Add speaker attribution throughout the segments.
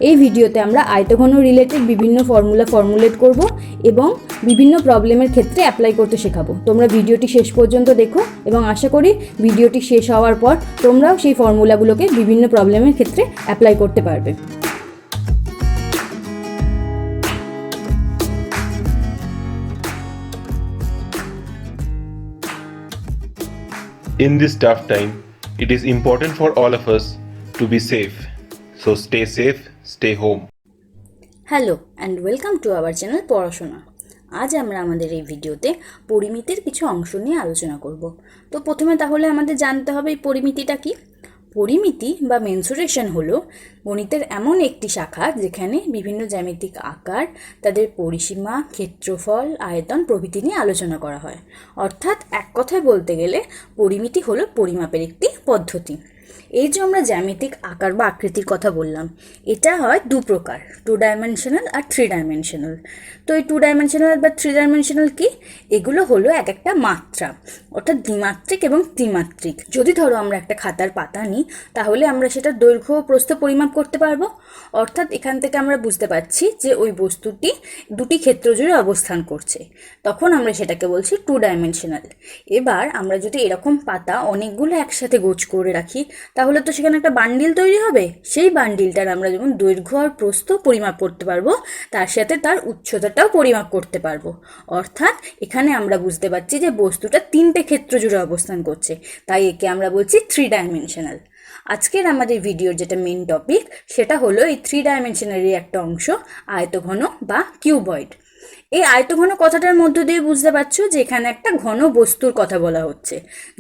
Speaker 1: এই ভিডিওতে আমরা আয়তঘন রিলেটেড বিভিন্ন ফর্মুলা ফর্মুলেট করব এবং বিভিন্ন প্রবলেমের ক্ষেত্রে অ্যাপ্লাই করতে শেখাবো। তোমরা ভিডিওটি শেষ পর্যন্ত দেখো এবং আশা করি ভিডিওটি শেষ হওয়ার পর তোমরাও সেই ফর্মুলাগুলোকে বিভিন্ন প্রবলেমের ক্ষেত্রে অ্যাপ্লাই করতে পারবে।
Speaker 2: In this tough time, it is important for all of us to be safe. So stay safe, stay home.
Speaker 1: Hello and welcome to our channel পড়াশোনা। আজ আমরা আমাদের এই ভিডিওতে পরিমিতির কিছু অংশ নিয়ে আলোচনা করব। তো প্রথমে তাহলে আমাদের জানতে হবে এই পরিমিতিটা কি। পরিমিতি বা মেনসুরেশন হলো গণিতের এমন একটি শাখা যেখানে বিভিন্ন জ্যামিতিক আকার, তাদের পরিসীমা, ক্ষেত্রফল, আয়তন প্রভৃতি নিয়ে আলোচনা করা হয়। অর্থাৎ এক কথায় বলতে গেলে পরিমিতি হলো পরিমাপের একটি পদ্ধতি। এই যে আমরা জ্যামিতিক আকার বা আকৃতির কথা বললাম, এটা হয় দু প্রকার, 2 ডাইমেনশনাল আর 3 ডাইমেনশনাল। তো এই 2 ডাইমেনশনাল বা 3 ডাইমেনশনাল কি? এগুলো হলো এক একটা মাত্রা, অর্থাৎ দ্বিমাত্রিক এবং ত্রিমাত্রিক। যদি ধরো আমরা একটা খাতার পাতা নিই, তাহলে আমরা সেটার দৈর্ঘ্য ও প্রস্থ পরিমাপ করতে পারবো। অর্থাৎ এখান থেকে আমরা বুঝতে পারছি যে ওই বস্তুটি দুটি ক্ষেত্র জুড়ে অবস্থান করছে, তখন আমরা সেটাকে বলছি 2 ডাইমেনশনাল। এবার আমরা যদি এরকম পাতা অনেকগুলো একসাথে গোছ করে রাখি, তাহলে তো সেখানে একটা বান্ডিল তৈরি হবে। সেই বান্ডিলটার আমরা যেমন দৈর্ঘ্য আর প্রস্থ পরিমাপ করতে পারবো, তার সাথে তার উচ্চতাটাও পরিমাপ করতে পারবো। অর্থাৎ এখানে আমরা বুঝতে পারছি যে বস্তুটা 3টে ক্ষেত্র জুড়ে অবস্থান করছে, তাই একে আমরা বলছি 3 ডাইমেনশনাল। আজকের আমাদের ভিডিওর যেটা মেন টপিক, সেটা হলো এই 3 ডাইমেনশনালের একটা অংশ, আয়তঘন বা কিউবয়েড। এই আয়তঘন কথাটার মধ্য দিয়ে বুঝতে পারছো যে এখানে একটা ঘন বস্তুর কথা বলা হচ্ছে,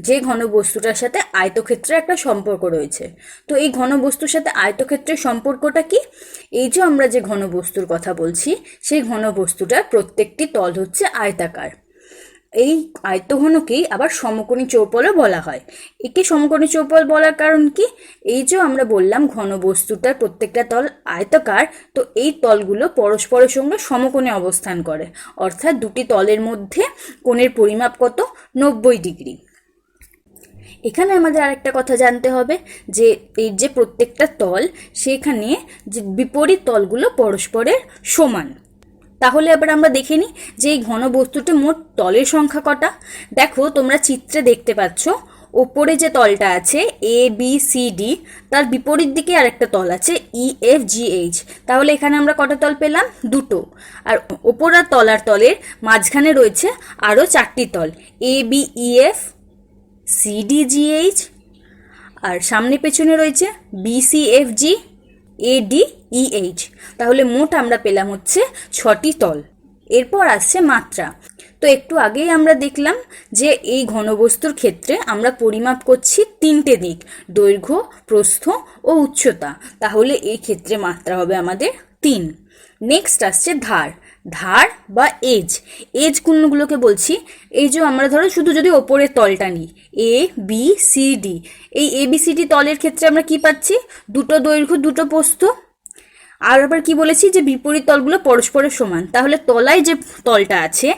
Speaker 1: যে ঘন বস্তুটার সাথে আয়তক্ষেত্রের একটা সম্পর্ক রয়েছে। তো এই ঘন বস্তুর সাথে আয়তক্ষেত্রের সম্পর্কটা কি? এই যে আমরা যে ঘন বস্তুর কথা বলছি, সেই ঘন বস্তুটার প্রত্যেকটি তল হচ্ছে আয়তাকার। এই আয়তঘনকেই আবার সমকোণী চৌপলও বলা হয়। একে সমকোণী চৌপল বলার কারণ কি? এই যে আমরা বললাম ঘন বস্তুটার প্রত্যেকটা তল আয়তাকার, তো এই তলগুলো পরস্পরের সঙ্গে সমকোণে অবস্থান করে। অর্থাৎ দুটি তলের মধ্যে কোণের পরিমাপ কত? 90 ডিগ্রি। এখানে আমাদের আরেকটা কথা জানতে হবে যে এই যে প্রত্যেকটা তল, সেখানে যে বিপরীত তলগুলো পরস্পরের সমান। তাহলে এবার আমরা দেখে নিই যে এই ঘন বস্তুতে মোট তলের সংখ্যা কটা। দেখো তোমরা চিত্রে দেখতে পাচ্ছ, ওপরে যে তলটা আছে ABCD, তার বিপরীত দিকে আরেকটা তল আছে EFGH। তাহলে এখানে আমরা কটা তল পেলাম? দুটো। আর ওপর আর তলের মাঝখানে রয়েছে আরও 4টি তল, ABEF, CDGH, আর সামনে পেছনে রয়েছে BCFG, ADEH। তাহলে মোট আমরা পেলাম হচ্ছে 6টি তল। এরপর আসছে মাত্রা। তো একটু আগেই আমরা দেখলাম যে এই ঘনবস্তুর ক্ষেত্রে আমরা পরিমাপ করছি 3টে দিক, দৈর্ঘ্য, প্রস্থ ও উচ্চতা। তাহলে এই ক্ষেত্রে মাত্রা হবে আমাদের 3। নেক্সট আসছে ধার। ধার বা এজ। এজ কোনগুলোকে বলছি? এই যে আমরা ধরো শুধু যদি ওপরের তলটা নিই, ABCD, এই ABCD তলের ক্ষেত্রে আমরা কি পাচ্ছি? দুটো দৈর্ঘ্য, দুটো প্রস্থ। আর আবার কি বলেছি? যে বিপরীত তলগুলো পরস্পরের সমান। তাহলে তলায় যে তলটা আছে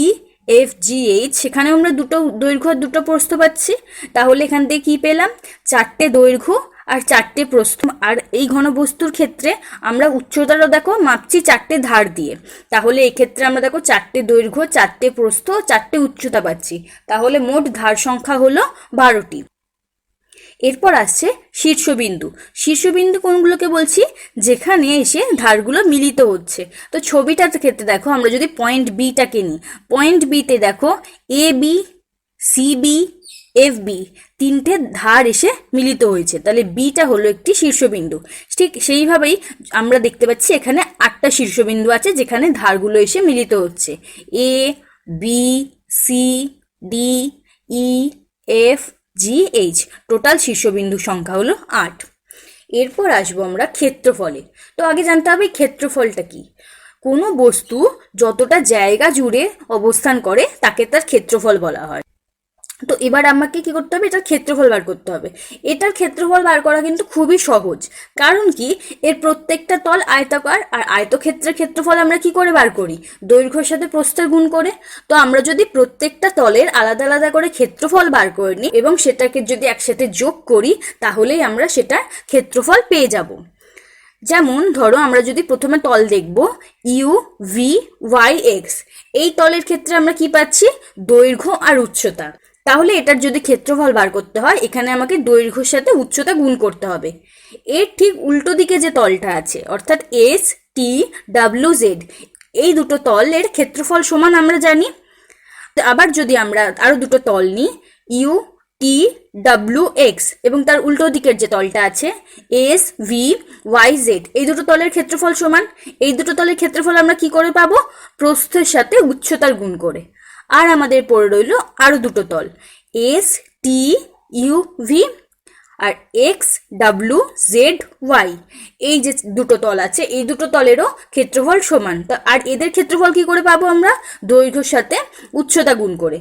Speaker 1: EFGH, সেখানে আমরা দুটো দৈর্ঘ্য আর দুটো প্রস্থ পাচ্ছি। তাহলে এখান থেকে কি পেলাম? 4টে দৈর্ঘ্য আর 4টে প্রস্থ। আর এই ঘনবস্তুর ক্ষেত্রে আমরা উচ্চতাটা দেখো মাপছি 4টে ধার দিয়ে। তাহলে এই ক্ষেত্রে আমরা দেখো 4টে দৈর্ঘ্য, 4টে প্রস্থ, 4টে উচ্চতা পাচ্ছি। তাহলে মোট ধার সংখ্যা হলো 12টি। এরপর আসছে শীর্ষবিন্দু। শীর্ষবিন্দু কোনগুলোকে বলছি? যেখানে এসে ধারগুলো মিলিত হচ্ছে। তো ছবিটার ক্ষেত্রে দেখো, আমরা যদি পয়েন্ট বিটাকে নিই, পয়েন্ট বিতে দেখো AB, CB, FB 3টে ধার এসে মিলিত হয়েছে। তাহলে বিটা হলো একটি শীর্ষবিন্দু। ঠিক সেইভাবেই আমরা দেখতে পাচ্ছি এখানে 8টা শীর্ষবিন্দু আছে যেখানে ধারগুলো এসে মিলিত হচ্ছে। ABCDEFGH, টোটাল শীর্ষবিন্দুর সংখ্যা হলো 8। এরপর আসবো আমরা ক্ষেত্রফলে। তো আগে জানতে হবে ক্ষেত্রফলটা কি। কোনো বস্তু যতটা জায়গা জুড়ে অবস্থান করে তাকে তার ক্ষেত্রফল বলা হয়। তো এবার আমাকে কি করতে হবে? এটার ক্ষেত্রফল বার করতে হবে। এটার ক্ষেত্রফল বার করা কিন্তু খুবই সহজ, কারণ কি এর প্রত্যেকটা তল আয়তাকার, আর আয়তক্ষেত্রের ক্ষেত্রফল আমরা কি করে বার করি? দৈর্ঘ্যের সাথে প্রস্থের গুণ করে। তো আমরা যদি প্রত্যেকটা তলের আলাদা আলাদা করে ক্ষেত্রফল বার করে নিই এবং সেটাকে যদি একসাথে যোগ করি, তাহলেই আমরা সেটার ক্ষেত্রফল পেয়ে যাব। যেমন ধরো আমরা যদি প্রথমে তল দেখব ইউ ভি ওয়াই এক্স, এই তলের ক্ষেত্রে আমরা কি পাচ্ছি, দৈর্ঘ্য আর উচ্চতা। তাহলে এটার যদি ক্ষেত্রফল বার করতে হয় এখানে আমাকে দৈর্ঘ্যের সাথে উচ্চতা গুণ করতে হবে। এর ঠিক উল্টো দিকে যে তলটা আছে অর্থাৎ এস টি ডাব্লিউ জেড, এই দুটো তলের ক্ষেত্রফল সমান আমরা জানি। আবার যদি আমরা আরো দুটো তল নিই ইউ টি ডাব্লিউ এক্স এবং তার উল্টো দিকের যে তলটা আছে এস ভি ওয়াই জেড, এই দুটো তলের ক্ষেত্রফল সমান। এই দুটো তলের ক্ষেত্রফল আমরা কি করে পাবো, প্রস্থের সাথে উচ্চতার গুণ করে। আর আমাদের পড়ে রইল আরো দুটো তল এস টি ইউ ভি আর এক্স ডাব্লিউ জেড ওয়াই, এই যে দুটো তল আছে এই দুটো তলেরও ক্ষেত্রফল সমান। আর এদের ক্ষেত্রফল কি করে পাবো আমরা, দৈর্ঘ্যের সাথে উচ্চতা গুণ করে।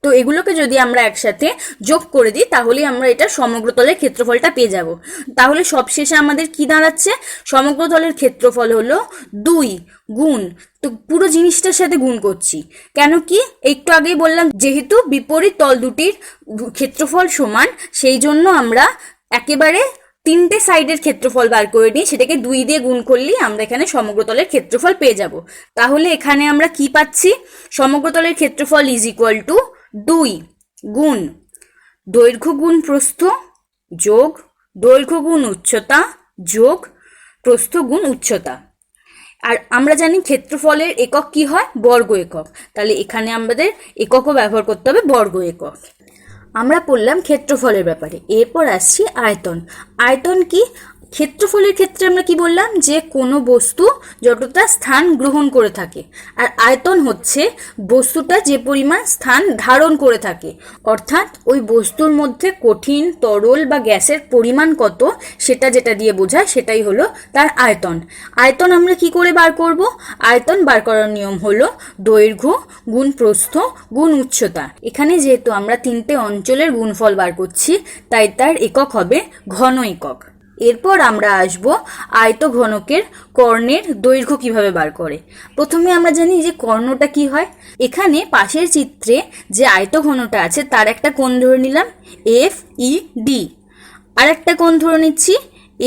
Speaker 1: তো এগুলোকে যদি আমরা একসাথে যোগ করে দিই তাহলে আমরা এটা সমগ্র তলের ক্ষেত্রফলটা পেয়ে যাব। তাহলে সবশেষে আমাদের কি দাঁড়াচ্ছে, সমগ্র তলের ক্ষেত্রফল হলো 2 গুণ, তো পুরো জিনিসটার সাথে গুণ করছি কেন কি একটু আগেই বললাম যেহেতু বিপরীত তল দুটির ক্ষেত্রফল সমান সেই জন্য আমরা একেবারে 3টে সাইডের ক্ষেত্রফল বার করে নিই, সেটাকে 2 দিয়ে গুণ করলেই আমরা এখানে সমগ্র তলের ক্ষেত্রফল পেয়ে যাব। তাহলে এখানে আমরা কি পাচ্ছি, সমগ্র তলের ক্ষেত্রফল ইজ ইকুয়াল টু 2 গুণ দৈর্ঘ্য গুণ প্রস্থ যোগ দৈর্ঘ্য গুণ উচ্চতা যোগ প্রস্থ গুণ উচ্চতা। আর আমরা জানি ক্ষেত্রফলের একক কি হয়, বর্গ একক, তাহলে এখানে আমাদের এককও ব্যবহার করতে হবে বর্গ একক। আমরা পড়লাম ক্ষেত্রফলের ব্যাপারে, এরপর আসছি আয়তন। আয়তন কি, ক্ষেত্রফলের ক্ষেত্রে আমরা কি বললাম যে কোনো বস্তু যতটা স্থান গ্রহণ করে থাকে, আর আয়তন হচ্ছে বস্তুটা যে পরিমাণ স্থান ধারণ করে থাকে, অর্থাৎ ওই বস্তুর মধ্যে কঠিন তরল বা গ্যাসের পরিমাণ কত সেটা যেটা দিয়ে বোঝায় সেটাই হলো তার আয়তন। আয়তন আমরা কি করে বার করব, আয়তন বার করার নিয়ম হলো দৈর্ঘ্য গুণ প্রস্থ গুণ উচ্চতা। এখানে যেহেতু আমরা 3টে অঞ্চলের গুণফল বার করছি তাই তার একক হবে ঘন একক। এরপর আমরা আসব আয়তঘনকের কর্ণের দৈর্ঘ্য কিভাবে বার করে। প্রথমে আমরা জানি যে কর্ণটা কি হয়, এখানে পাশের চিত্রে যে আয়তঘনটা আছে তার একটা কোণ ধরে নিলাম এফ ই ডি, আর একটা কোণ ধরে নিচ্ছি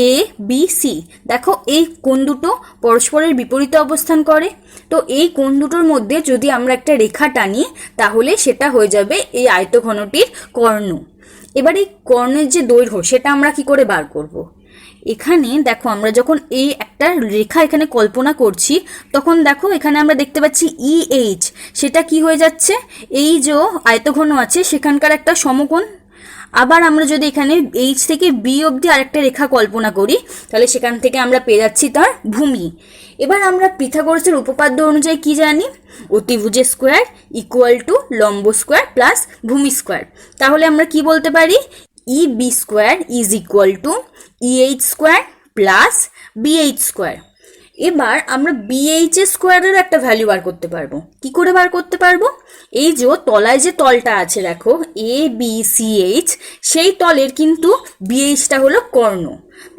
Speaker 1: এ বি সি। দেখো এই কোণ দুটো পরস্পরের বিপরীতে অবস্থান করে, তো এই কোণ দুটোর মধ্যে যদি আমরা একটা রেখা টানি তাহলে সেটা হয়ে যাবে এই আয়তঘনটির কর্ণ। এবার এই কর্ণের যে দৈর্ঘ্য সেটা আমরা কি করে বার করব, এখানে দেখো আমরা যখন এই একটা রেখা এখানে কল্পনা করছি তখন দেখো এখানে আমরা দেখতে পাচ্ছি EH, সেটা কি হয়ে যাচ্ছে, এই যে আয়তঘন আছে সেখানকার একটা সমকোণ। আবার আমরা যদি এখানে H থেকে B অবধি আরেকটা রেখা কল্পনা করি তাহলে সেখান থেকে আমরা পেয়ে যাচ্ছি তার ভূমি। এবার আমরা পিথাগোরাসের উপপাদ্য অনুযায়ী কি জানি, অতিভুজের স্কোয়ার ইকুয়াল টু লম্ব স্কোয়ার প্লাস ভূমি স্কোয়ার। তাহলে আমরা কি বলতে পারি, EB square is equal two EH square plus BH square. এবার আমরা BH এর স্কোয়ারের একটা ভ্যালু বার করতে পারবো। কি করে বার করতে পারবো, এই যে তলায় যে তলটা আছে দেখো ABCH, সেই তলের কিন্তু BHটা হলো কর্ণ।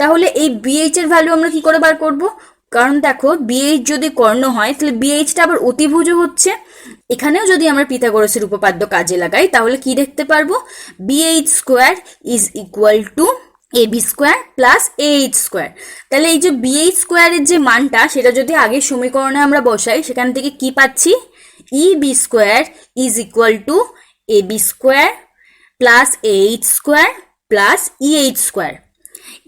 Speaker 1: তাহলে এই BH এর ভ্যালু আমরা কি করে বার করব, কারণ দেখো BH যদি কর্ণ হয় তাহলে BHটা আবার অতিভুজ হচ্ছে। এখানেও যদি আমরা পিথাগোরাসের উপপাদ্য কাজে লাগাই তাহলে কি দেখতে পারবো, BH square is equal two AB square plus AH square. তাহলে এই যে BH স্কোয়ারের যে মানটা সেটা যদি আগের সমীকরণে আমরা বসাই সেখান থেকে কি পাচ্ছি, EB square is equal two AB square plus AH square plus EH square.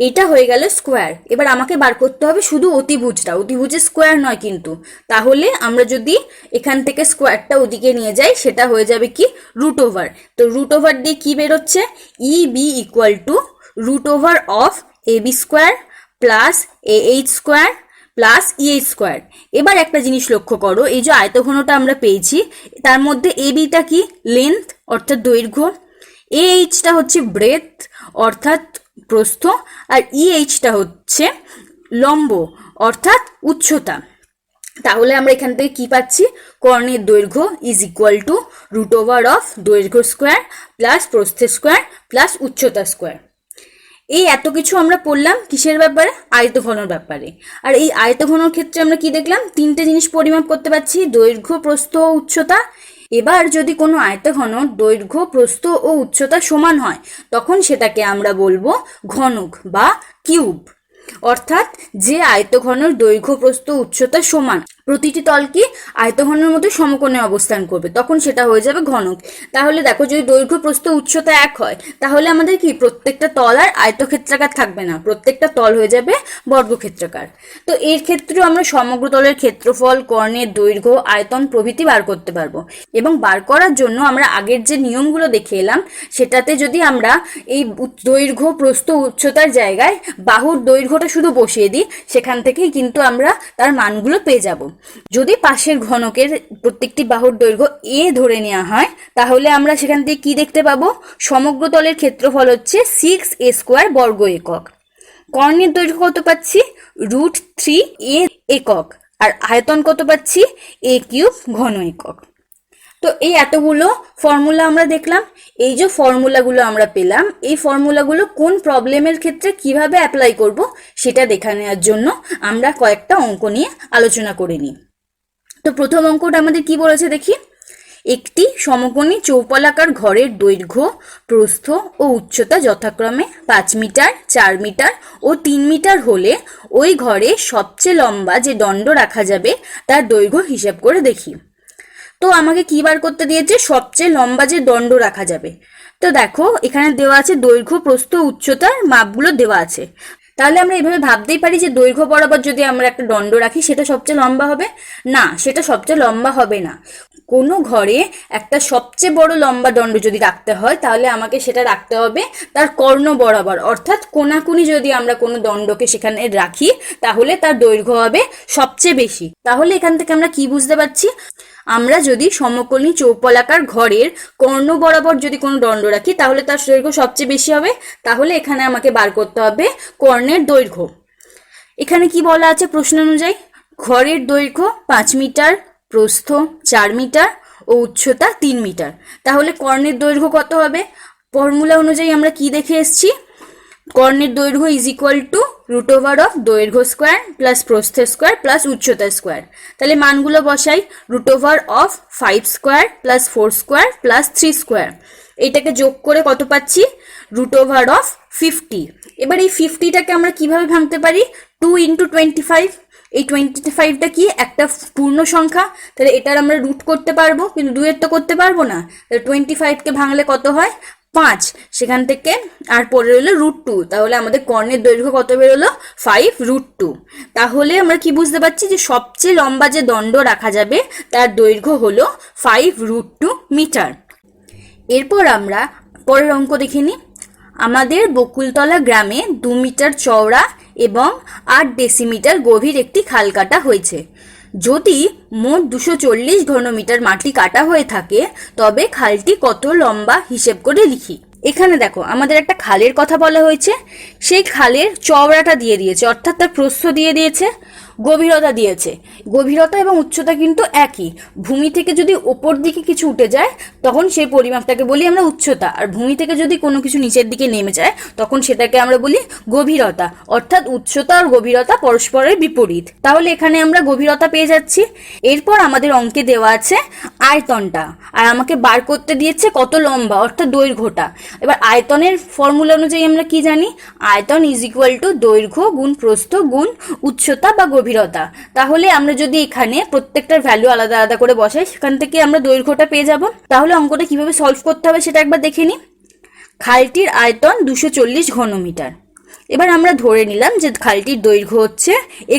Speaker 1: এটা হয়ে গেল স্কোয়ার। এবার আমাকে বার করতে হবে শুধু অতিভুজটা, অতিভুজের স্কোয়ার নয় কিন্তু। তাহলে আমরা যদি এখান থেকে স্কোয়ারটা ওদিকে নিয়ে যাই সেটা হয়ে যাবে কি রুট ওভার। তো রুট ওভার দিয়ে কি বেরোচ্ছে, EB equal to root over of AB square plus AH square plus EH square. এবার একটা জিনিস লক্ষ্য করো, এই যে আয়তঘনটা আমরা পেয়েছি তার মধ্যে ABটা কি লেন্থ অর্থাৎ দৈর্ঘ্য, AHটা হচ্ছে ব্রেথ অর্থাৎ প্রস্থ, আর EHটা হচ্ছে লম্ব অর্থাৎ উচ্চতা। তাহলে আমরা এখান থেকে কি পাচ্ছি, কর্ণের দৈর্ঘ্য is equal to root over of দৈর্ঘ্য স্কোয়ার প্লাস প্রস্থের স্কোয়ার প্লাস উচ্চতা স্কোয়ার। এই এত কিছু আমরা পড়লাম কিসের ব্যাপারে, আয়তঘনর ব্যাপারে। আর এই আয়তঘনর ক্ষেত্রে আমরা কি দেখলাম, 3টে জিনিস পরিমাপ করতে পারছি, দৈর্ঘ্য প্রস্থ ও উচ্চতা। এবার যদি কোনো আয়তঘনর দৈর্ঘ্য প্রস্থ ও উচ্চতা সমান হয় তখন সেটাকে আমরা বলবো ঘনক বা কিউব। অর্থাৎ যে আয়তঘনের দৈর্ঘ্য প্রস্থ উচ্চতা সমান, প্রতিটি তল কি আয়তঘনের মধ্যে সমকোণে অবস্থান করবে, তখন সেটা হয়ে যাবে ঘনক। তাহলে দেখো, যদি দৈর্ঘ্য প্রস্থ উচ্চতা এক হয় তাহলে আমাদের কি প্রত্যেকটা তল আর আয়তক্ষেত্রাকার থাকবে না, প্রত্যেকটা তল হয়ে যাবে বর্গক্ষেত্রাকার। তো এর ক্ষেত্রেও আমরা সমগ্র তলের ক্ষেত্রফল, কর্ণের দৈর্ঘ্য, আয়তন প্রভৃতি বার করতে পারবো। এবং বার করার জন্য আমরা আগের যে নিয়মগুলো দেখে এলাম সেটাতে যদি আমরা এই দৈর্ঘ্য প্রস্থ উচ্চতার জায়গায় বাহুর দৈর্ঘ্যটা শুধু বসিয়ে দিই, সেখান থেকেই কিন্তু আমরা তার মানগুলো পেয়ে যাব। যদি পাশের ঘনকের প্রত্যেকটি বাহুর দৈর্ঘ্য এ ধরে নেওয়া হয় তাহলে আমরা সেখান থেকে কি দেখতে পাবো, সমগ্র তলের ক্ষেত্রফল হচ্ছে 6a² বর্গ একক, কর্ণের দৈর্ঘ্য কত পাচ্ছি √3a একক, আর আয়তন কত পাচ্ছি a³ ঘন একক। তো এই এতগুলো ফর্মুলা আমরা দেখলাম। এই যে ফর্মুলাগুলো আমরা পেলাম, এই ফর্মুলাগুলো কোন প্রবলেমের ক্ষেত্রে কিভাবে অ্যাপ্লাই করব সেটা দেখে নেওয়ার জন্য আমরা কয়েকটা অঙ্ক নিয়ে আলোচনা করে নিই। তো প্রথম অঙ্কটা আমাদের কি বলেছে দেখি। একটি সমকোণী চৌপলাকার ঘরের দৈর্ঘ্য, প্রস্থ ও উচ্চতা যথাক্রমে 5 মিটার, 4 মিটার ও 3 মিটার হলে ওই ঘরে সবচেয়ে লম্বা যে দণ্ড রাখা যাবে তার দৈর্ঘ্য হিসাব করে দেখি। তো আমাকে কি বার করতে দিয়েছে, সবচেয়ে লম্বা যে দণ্ড রাখা যাবে। তো দেখো, এখানে দেওয়া আছে দৈর্ঘ্য, প্রস্থ, উচ্চতার মাপগুলো দেওয়া আছে। তাহলে আমরা এভাবে ভাবতেই পারি যে দৈর্ঘ্য বরাবর যদি আমরা একটা দণ্ড রাখি সেটা সবচেয়ে লম্বা হবে। না, সেটা সবচেয়ে লম্বা হবে না। কোনো ঘরে একটা সবচেয়ে বড় লম্বা দণ্ড যদি রাখতে হয় তাহলে আমাকে সেটা রাখতে হবে তার কর্ণ বরাবর, অর্থাৎ কোনাকুনি যদি আমরা কোনো দণ্ডকে সেখানে রাখি তাহলে তার দৈর্ঘ্য হবে সবচেয়ে বেশি। তাহলে এখান থেকে আমরা কি বুঝতে পারছি, আমরা যদি সমকোণী চৌপলাকার ঘরের কর্ণ বরাবর যদি কোনো দণ্ড রাখি তাহলে তার দৈর্ঘ্য সবচেয়ে বেশি হবে। তাহলে এখানে আমাকে বার করতে হবে কর্ণের দৈর্ঘ্য। এখানে কি বলা আছে প্রশ্ন অনুযায়ী, ঘরের দৈর্ঘ্য 5 মিটার, প্রস্থ 4 মিটার ও উচ্চতা 3 মিটার। তাহলে কর্ণের দৈর্ঘ্য কত হবে? ফর্মুলা অনুযায়ী আমরা কি দেখে এসেছি, কর্ণের দৈর্ঘ্য √of দৈর্ঘ্য স্কোয়ার প্লাস প্রস্থ স্কোয়ার প্লাস উচ্চতা স্কোয়ার। তাহলে মানগুলো বসাই, √of 5² প্লাস 4² প্লাস 3²। এটাকে যোগ করে কত পাচ্ছি, √of 50। এবার এই 50টাকে আমরা কিভাবে ভাঙতে পারি, 2 × 25। এই 25টা কি একটা পূর্ণ সংখ্যা, তাহলে এটার আমরা রুট করতে পারবো, কিন্তু 2 এর তো করতে পারবো না। তাহলে 25কে ভাঙলে কত হয় 5, সেখান থেকে আর পরে রইলো √2। তাহলে আমাদের কর্ণের দৈর্ঘ্য কত বেরোলো 5√2। তাহলে আমরা কি বুঝতে পারছি যে সবচেয়ে লম্বা যে দণ্ড রাখা যাবে তার দৈর্ঘ্য হলো 5√2 মিটার। এরপর আমরা পরের অঙ্ক দেখে নিই। আমাদের বকুলতলা গ্রামে 2 মিটার চওড়া এবং 8 ডেসিমিটার গভীর একটি খাল কাটা হয়েছে। যদি মোট 240 ঘনমিটার মাটি কাটা হয়ে থাকে তবে খালটি কত লম্বা হিসেব করে লিখি। এখানে দেখো, আমাদের একটা খালের কথা বলা হয়েছে। সেই খালের চওড়াটা দিয়ে দিয়েছে, অর্থাৎ তার প্রস্থ দিয়ে দিয়েছে, গভীরতা দিয়েছে। গভীরতা এবং উচ্চতা কিন্তু একই। ভূমি থেকে যদি ওপর দিকে কিছু উঠে যায় তখন সেই পরিমাপটাকে বলি আমরা উচ্চতা, আর ভূমি থেকে যদি কোনো কিছু নিচের দিকে নেমে যায় তখন সেটাকে আমরা বলি গভীরতা। অর্থাৎ উচ্চতা আর গভীরতা পরস্পরের বিপরীত। তাহলে এখানে আমরা গভীরতা পেয়ে যাচ্ছি। এরপর আমাদের অঙ্কে দেওয়া আছে আয়তনটা, আর আমাকে বার করতে দিয়েছে কত লম্বা, অর্থাৎ দৈর্ঘ্যটা। এবার আয়তনের ফর্মুলা অনুযায়ী আমরা কি জানি, আয়তন = দৈর্ঘ্য গুণ প্রস্থ গুণ উচ্চতা বা গভীরতা। তাহলে আমরা যদি এখানে প্রত্যেকটার ভ্যালু আলাদা আলাদা করে বসাই সেখান থেকে আমরা দৈর্ঘ্যটা পেয়ে যাব। তাহলে অঙ্কটা কিভাবে সলভ করতে হবে সেটা একবার দেখে নিই। খালটির আয়তন 240 ঘনমিটার। এবার আমরা ধরে নিলাম যে খালটির দৈর্ঘ্য হচ্ছে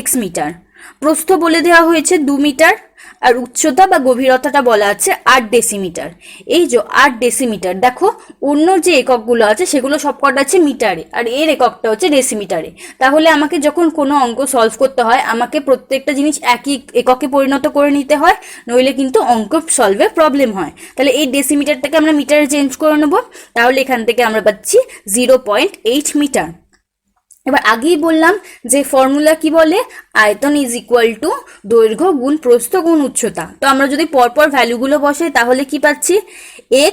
Speaker 1: x মিটার, প্রস্থ বলে দেওয়া হয়েছে 2 মিটার, আর উচ্চতা বা গভীরতাটা বলা আছে 8 ডেসিমিটার। এই যে 8 ডেসিমিটার, দেখো অন্য যে এককগুলো আছে সেগুলো সবকটা আছে মিটারে, আর এর এককটা হচ্ছে ডেসিমিটারে। তাহলে আমাকে যখন কোনো অঙ্ক সলভ করতে হয় আমাকে প্রত্যেকটা জিনিস একই এককে পরিণত করে নিতে হয়, নইলে কিন্তু অঙ্ক সলভে প্রবলেম হয়। তাহলে এই ডেসিমিটারটাকে আমরা মিটারে চেঞ্জ করে নেব। তাহলে এখান থেকে আমরা পাচ্ছি 0.8 মিটার। এবার আগেই বললাম যে ফর্মুলা কি বলে, আয়তন = দৈর্ঘ্য গুণ প্রস্থ গুণ উচ্চতা। তো আমরা যদি পরপর ভ্যালুগুলো বসাই তাহলে কি পাচ্ছি,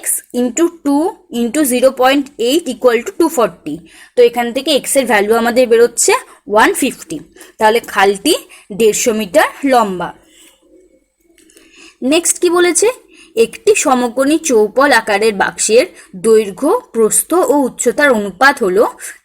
Speaker 1: x × 2 × 0.8 = 240। তো এখান থেকে x এর ভ্যালু আমাদের বেরোচ্ছে 150। তাহলে খালটি 150 মিটার লম্বা। নেক্সট কি বলেছে, একটি সমকোণী চৌপল আকারের বাক্সের দৈর্ঘ্য প্রস্থ ও উচ্চতার অনুপাত হলো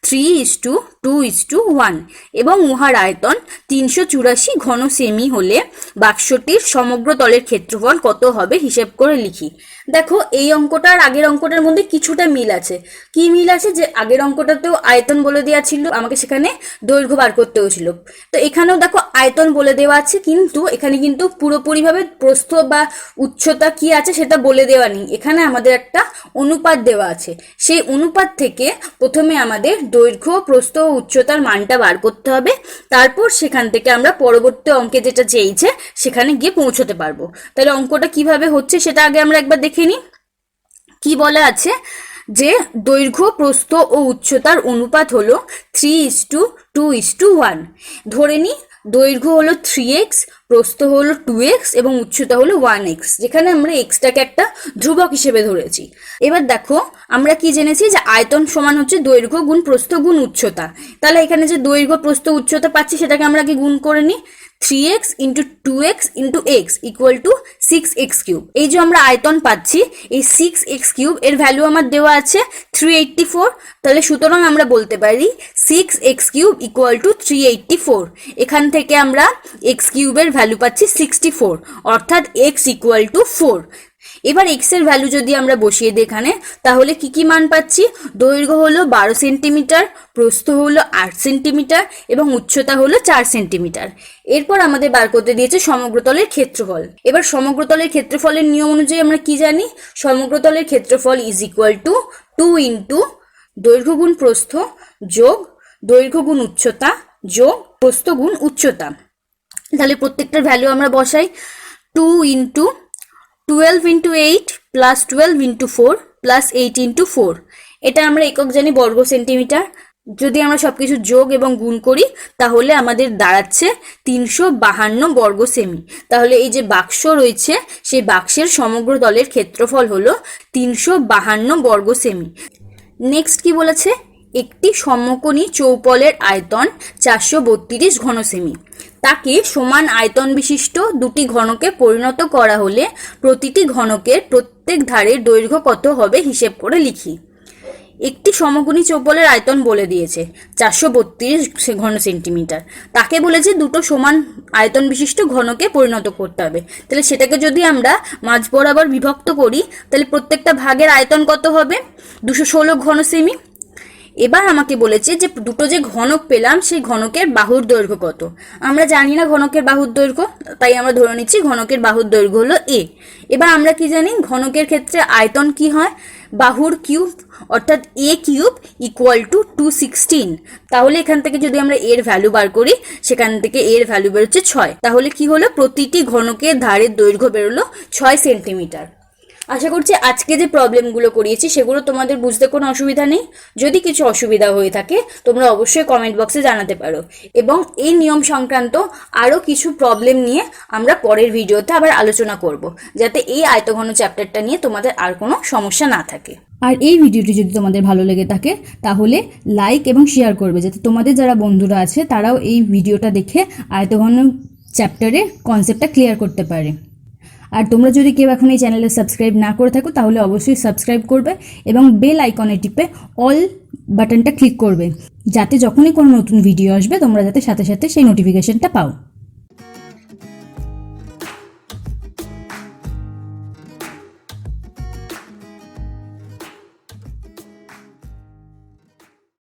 Speaker 1: 3:2:1 এবং উহার আয়তন 384 ঘন সেমি হলে বাক্সটির সমগ্র তলের ক্ষেত্রফল কত হবে হিসেব করে লিখি। দেখো এই অঙ্কটা আর আগের অঙ্কটার মধ্যে কিছুটা মিল আছে। কি মিল আছে যে আগের অঙ্কটাতেও আয়তন বলে দেওয়া ছিল, আমাকে সেখানে দৈর্ঘ্য বার করতে হয়েছিল। তো এখানেও দেখো আয়তন বলে দেওয়া আছে, কিন্তু এখানে কিন্তু পুরোপুরিভাবে প্রস্থ বা উচ্চতা কি আছে সেটা বলে দেওয়া নেই। এখানে আমাদের একটা অনুপাত দেওয়া আছে, সেই অনুপাত থেকে প্রথমে আমাদের দৈর্ঘ্য, প্রস্থ ও উচ্চতার মানটা বার করতে হবে। তারপর সেখান থেকে আমরা পরবর্তী অঙ্কে যেটা চেয়েছে সেখানে গিয়ে পৌঁছতে পারবো। তাহলে অঙ্কটা কিভাবে হচ্ছে সেটা আগে আমরা একবার দেখে নিই। কি বলা আছে যে দৈর্ঘ্য, প্রস্থ ও উচ্চতার অনুপাত হলো 3:2:1। ধরে নিই দৈর্ঘ্য হলো 3x, প্রস্থ হলো 2x এবং উচ্চতা হলো 1x, যেখানে আমরা xটাকে একটা ধ্রুবক হিসেবে ধরেছি। এবার দেখো আমরা কি জেনেছি যে আয়তন সমান হচ্ছে দৈর্ঘ্য গুণ প্রস্থ গুণ উচ্চতা। তাহলে এখানে যে দৈর্ঘ্য, প্রস্থ, উচ্চতা পাচ্ছি সেটাকে আমরা কি গুণ করে নিই। 3x into 2x into x equal to 6x cube। এই যে আমরা আয়তন পাচ্ছি, এই 6x cube এর ভ্যালু আমার দেওয়া আছে 384। তাহলে সুতরাং আমরা বলতে পারি 6x cube equal to 384। এখান থেকে আমরা x কিউবের ভ্যালু পাচ্ছি 64, অর্থাৎ x equal to 4। এবার x এর ভ্যালু যদি আমরা বসিয়ে দিই এখানে, তাহলে কি কি মান পাচ্ছি। দৈর্ঘ্য হলো 12 সেন্টিমিটার, প্রস্থ হলো 8 সেন্টিমিটার এবং উচ্চতা হলো 4 সেন্টিমিটার। এরপর আমাদের বার করতে দিয়েছে সমগ্রতলের ক্ষেত্রফল। এবার সমগ্রতলের ক্ষেত্রফলের নিয়ম অনুযায়ী আমরা কি জানি, সমগ্রতলের ক্ষেত্রফল ইজ ইকুয়াল টু 2 ইন্টু দৈর্ঘ্য গুণ প্রস্থ যোগ দৈর্ঘ্য গুণ উচ্চতা যোগ প্রস্থ গুণ উচ্চতা। তাহলে প্রত্যেকটার ভ্যালু আমরা বসাই। 2 into 12 into 8 plus 12 into 4 plus 8 into 4। এটা আমরা একক জানি বর্গ সেন্টিমিটার। যদি আমরা সবকিছু যোগ এবং গুণ করি তাহলে আমাদের দাঁড়াচ্ছে 352 বর্গ সেমি। তাহলে এই যে বাক্স রয়েছে সেই বাক্সের সমগ্র তলের ক্ষেত্রফল হলো 352 বর্গ সেমি। নেক্সট কি বলেছে, একটি সমকোণী চৌপলের আয়তন 432 ঘন সেমি। তাকে সমান আয়তন বিশিষ্ট দুটি ঘনকে পরিণত করা হলে প্রতিটি ঘনকের প্রত্যেক ধারের দৈর্ঘ্য কত হবে হিসেব করে লিখি। একটি সমকোণী চৌপলের আয়তন বলে দিয়েছে 432 ঘন সেন্টিমিটার। তাকে বলেছে দুটো সমান আয়তন বিশিষ্ট ঘনকে পরিণত করতে হবে। তাহলে সেটাকে যদি আমরা মাঝ বরাবর বিভক্ত করি তাহলে প্রত্যেকটা ভাগের আয়তন কত হবে, 216 ঘন সেমি। এবার আমাকে বলেছে যে দুটো যে ঘনক পেলাম সেই ঘনকের বাহুর দৈর্ঘ্য কত। আমরা জানি না ঘনকের বাহুর দৈর্ঘ্য, তাই আমরা ধরে নিচ্ছি ঘনকের বাহুর দৈর্ঘ্য হলো a। এবার আমরা কি জানি ঘনকের ক্ষেত্রে আয়তন কি হয়, বাহুর কিউব, অর্থাৎ a কিউব ইকুয়াল টু 216। তাহলে এখান থেকে যদি আমরা এর ভ্যালু বার করি সেখান থেকে এর ভ্যালু বেরোচ্ছে 6। তাহলে কি হলো, প্রতিটি ঘনকের ধারের দৈর্ঘ্য বেরোলো 6 সেন্টিমিটার। আশা করছি আজকে যে প্রবলেমগুলো করিয়েছি সেগুলো তোমাদের বুঝতে কোনো অসুবিধা নেই। যদি কিছু অসুবিধা হয়ে থাকে তোমরা অবশ্যই কমেন্ট বক্সে জানাতে পারো, এবং এই নিয়ম সংক্রান্ত আরও কিছু প্রবলেম নিয়ে আমরা পরের ভিডিওতে আবার আলোচনা করব, যাতে এই আয়তঘন চ্যাপ্টারটা নিয়ে তোমাদের আর কোনো সমস্যা না থাকে।
Speaker 3: আর এই ভিডিওটি যদি তোমাদের ভালো লেগে থাকে তাহলে লাইক এবং শেয়ার করবে, যাতে তোমাদের যারা বন্ধুরা আছে তারাও এই ভিডিওটা দেখে আয়তঘন চ্যাপ্টারের কনসেপ্টটা ক্লিয়ার করতে পারে। আর তোমরা যদি কেউ এখন এই চ্যানেলে সাবস্ক্রাইব না করে থাকো তাহলে অবশ্যই সাবস্ক্রাইব করবে এবং বেল আইকনে টিপে অল বাটনটা ক্লিক করবে, যাতে যখনই কোনো নতুন ভিডিও আসবে তোমরা যাতে সাথে সাথে সেই নোটিফিকেশনটা পাও।